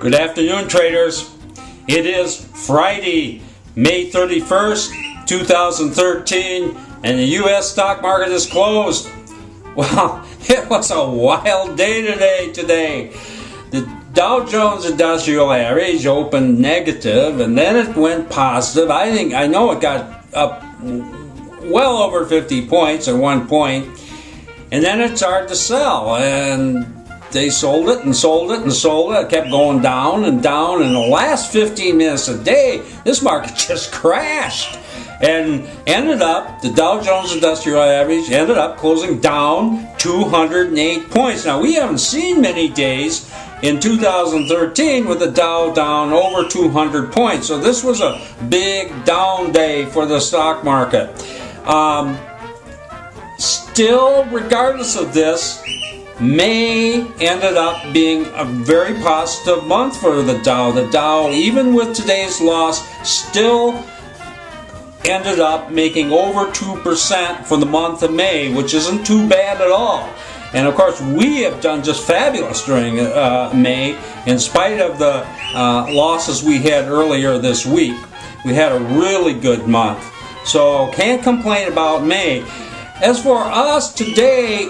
Good afternoon, traders. It is Friday, May 31st, 2013, and the U.S. stock market is closed. Well, it was a wild day today. The Dow Jones Industrial Average opened negative, and then it went positive. I know it got up well over 50 points at one point, and then it started to sell, and they sold it and sold it and sold it. It kept going down and down. In the last 15 minutes a day, this market just crashed and ended up, the Dow Jones Industrial Average ended up closing down 208 points. Now, we haven't seen many days in 2013 with the Dow down over 200 points. So this was a big down day for the stock market. Still, regardless of this, May ended up being a very positive month for the Dow. The Dow, even with today's loss, still ended up making over 2% for the month of May, which isn't too bad at all. And of course, we have done just fabulous during May, in spite of the losses we had earlier this week. We had a really good month, so can't complain about May. As for us today,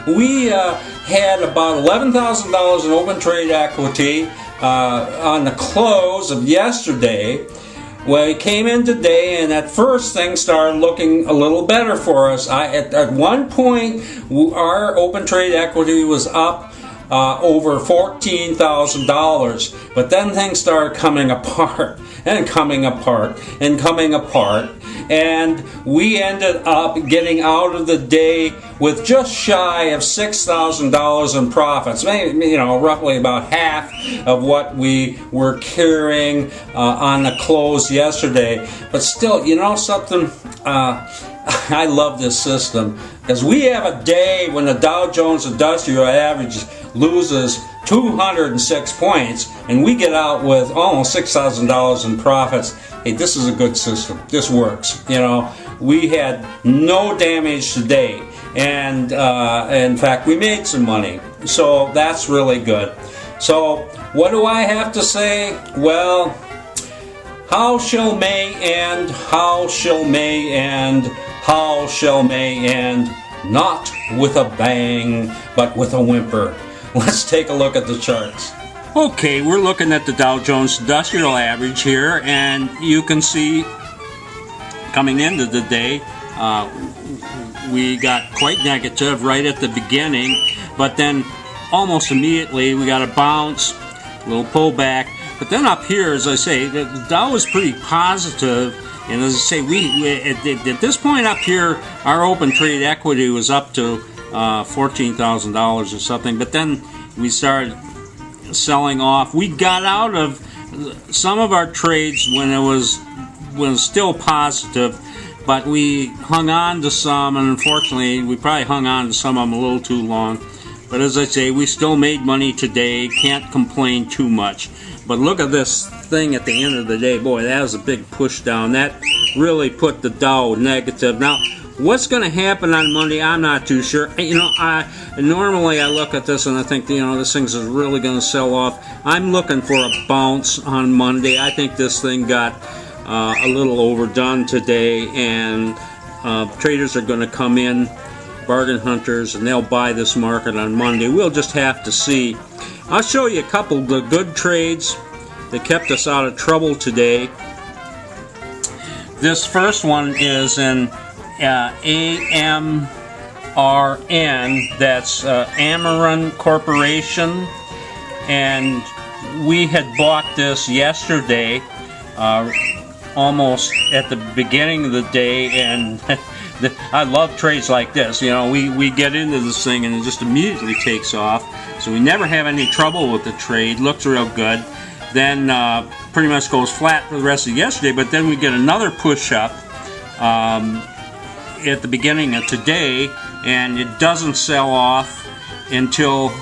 we had about $11,000 in open trade equity on the close of yesterday. Well, we came in today, and at first things started looking a little better for us. At one point, our open trade equity was up over $14,000, but then things started coming apart and coming apart and coming apart, and we ended up getting out of the day with just shy of $6,000 in profits. Maybe, roughly about half of what we were carrying on the close yesterday. But still, something, I love this system, because we have a day when the Dow Jones Industrial Average loses 206 points, and we get out with almost $6,000 in profits. Hey, this is a good system. This works. We had no damage today, and in fact, we made some money. So that's really good. So what do I have to say? Well, how shall May end? How shall May end? How shall May end? Not with a bang, but with a whimper. Let's take a look at the charts. Okay, we're looking at the Dow Jones Industrial Average here, and you can see coming into the day, we got quite negative right at the beginning, but then almost immediately we got a bounce, a little pullback. But then up here, as I say, the Dow is pretty positive, and as I say, we at this point up here, our open trade equity was up to $14,000 or something, but then we started selling off. We got out of some of our trades when it was still positive, but we hung on to some, and unfortunately we probably hung on to some of them a little too long. But as I say, we still made money today, can't complain too much. But look at this thing at the end of the day. Boy, that was a big push down. That really put the Dow negative. Now, what's going to happen on Monday, I'm not too sure. Normally I look at this and I think, this thing's really going to sell off. I'm looking for a bounce on Monday. I think this thing got a little overdone today, and traders are going to come in, bargain hunters, and they'll buy this market on Monday. We'll just have to see. I'll show you a couple of the good trades that kept us out of trouble today. This first one is in AMRN, that's Amarin Corporation, and we had bought this yesterday, almost at the beginning of the day, and I love trades like this. We get into this thing and it just immediately takes off, so we never have any trouble with the trade. Looks real good. Then pretty much goes flat for the rest of yesterday, but then we get another push up at the beginning of today, and it doesn't sell off until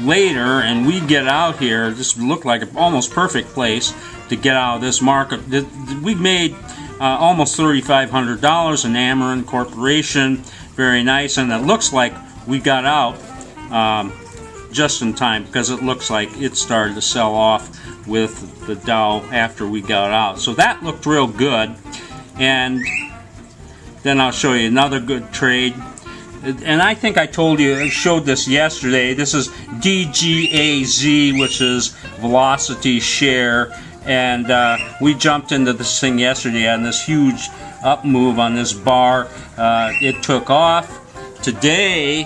later, and we get out here. This looked like an almost perfect place to get out of this market. We made almost $3,500 in Amarin Corporation. Very nice, and it looks like we got out just in time because it looks like it started to sell off with the Dow after we got out. So that looked real good. And then I'll show you another good trade. And I think I showed this yesterday. This is DGAZ, which is Velocity Share. And we jumped into this thing yesterday on this huge up move on this bar. It took off. Today,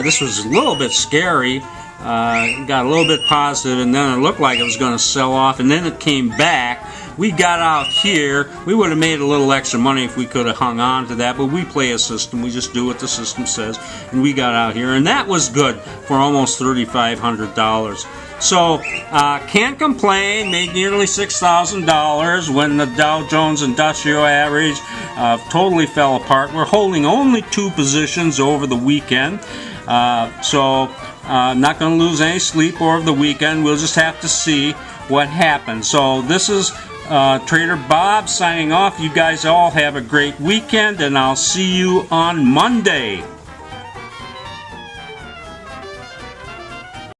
this was a little bit scary. Got a little bit positive, and then it looked like it was going to sell off, and then it came back. We got out here. We would have made a little extra money if we could have hung on to that, but we play a system. We just do what the system says, and we got out here, and that was good for almost $3,500. So, can't complain. Made nearly $6,000 when the Dow Jones Industrial Average totally fell apart. We're holding only 2 positions over the weekend, so not going to lose any sleep over the weekend. We'll just have to see what happens. So this is Trader Bob signing off. You guys all have a great weekend, and I'll see you on Monday.